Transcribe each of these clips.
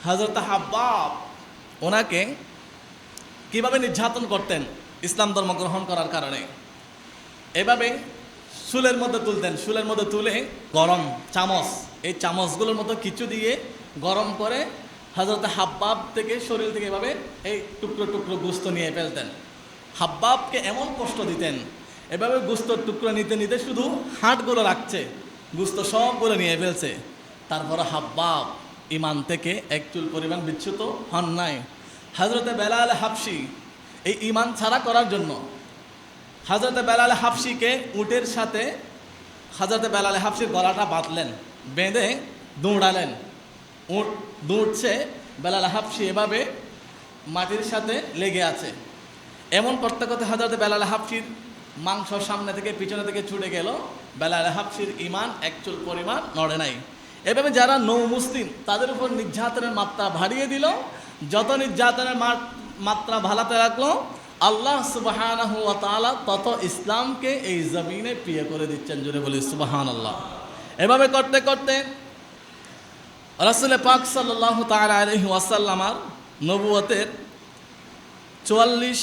হযরত হাব্বাব ওনাকে কিভাবে নির্যাতন করতেন ইসলাম ধর্ম গ্রহণ করার কারণে। এভাবে শুলের মধ্যে তুলতেন, শুলের মধ্যে তুলে গরম চামচ, এই চামচগুলোর মতো কিছু দিয়ে গরম করে হযরত হাব্বাব থেকে শরীর থেকে এভাবে এই টুকরো টুকরো গোস্ত নিয়ে ফেলতেন। হাব্বাবকে এমন কষ্ট দিতেন, এভাবে গোস্তর টুকরো নিতে নিতে শুধু হাড়গুলো রাখছে, গোস্ত সবগুলো নিয়ে ফেলছে। তারপর হাব্বাব ইমান থেকে এক চুল পরিমাণ বিচ্যুত হন নাই। হযরতে বেলাল হাবশি এই ইমান ছাড়া করার জন্য হযরতে বেলাল হাবশিকে উটের সাথে হযরতে বেলাল হাবশির গলাটা বাঁধলেন, বেঁধে দৌড়ালেন। উট দৌড়ছে, বেলাল হাবশি এভাবে মাটির সাথে লেগে আছে। এমন করতে করতে হযরতে বেলাল হাবশির মাংস সামনে থেকে পিছনে থেকে ছুটে গেল, বেলাল হাবশির ইমান এক চুল পরিমাণ নড়ে নাই। এভাবে যারা নৌ মুসলিম তাদের উপর নির্যাতনের মাত্রা বাড়িয়ে দিল। যত নির্যাতনের মাত্রা ভালাতে রাখলো, আল্লাহ সুবহানাহু ওয়া তাআলা তত ইসলামকে এই জমিনে প্রিয় করে দিচ্ছেন। জুড়ে বলি সুবহানাল্লাহ। এভাবে করতে করতে রাসূল পাক সাল্লাল্লাহু তাআলা আলাইহি ওয়াসাল্লামার নবুয়তের ৪৪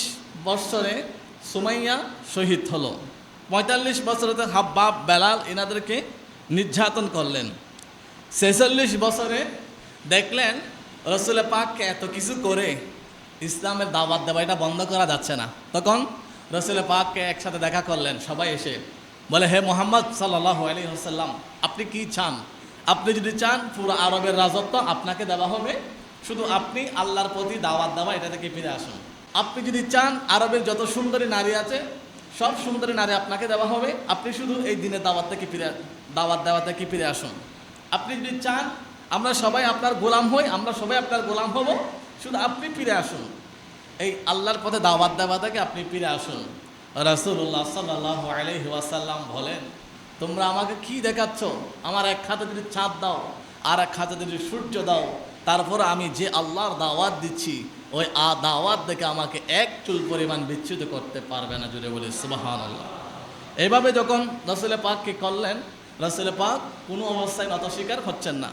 বৎসরে সুমাইয়া শহীদ হলো। ৪৫ বছরেতে হাব্বাব বেলাল এনাদেরকে নির্যাতন করলেন। ৪৬ বছরে দেখলেন রাসূল পাককে এত কিছু করে ইসলামের দাওয়াত দেওয়া এটা বন্ধ করা যাচ্ছে না। তখন রাসূল পাককে একসাথে দেখা করলেন সবাই এসে, বলে, হে মুহাম্মদ সাল্লাল্লাহু আলাইহি ওয়াসাল্লাম, আপনি কি চান? আপনি যদি চান পুরো আরবের রাজত্ব আপনাকে দেওয়া হবে, শুধু আপনি আল্লাহর প্রতি দাওয়াত দেওয়া এটা থেকে ফিরে আসুন। আপনি যদি চান আরবের যত সুন্দরী নারী আছে সব সুন্দরী নারী আপনাকে দেওয়া হবে, আপনি শুধু এই দিনের দাওয়াত দেওয়া থেকে ফিরে আসুন। আপনি যদি চান আমরা সবাই আপনার গোলাম হই, আমরা সবাই আপনার গোলাম হব, শুধু আপনি ফিরে আসুন, এই আল্লাহর পথে দাওয়াত দেওয়া থেকে আপনি ফিরে আসুন। রাসূলুল্লাহ সাল্লাল্লাহু আলাইহি ওয়াসাল্লাম বলেন, তোমরা আমাকে কি দেখাচ্ছ? আমার এক হাতে যদি চাঁদ দাও আর এক হাতে যদি সূর্য দাও, তারপর আমি যে আল্লাহর দাওয়াত দিচ্ছি ওই দাওয়াত দেখে আমাকে এক চুল পরিমাণ বিচ্যুত করতে পারবে না। জুড়ে বলি সুবহানাল্লাহ। এইভাবে যখন রাসূল পাককে করলেন, রাসূল পাক কোনো অবস্থায় নত স্বীকার হচ্ছেন না।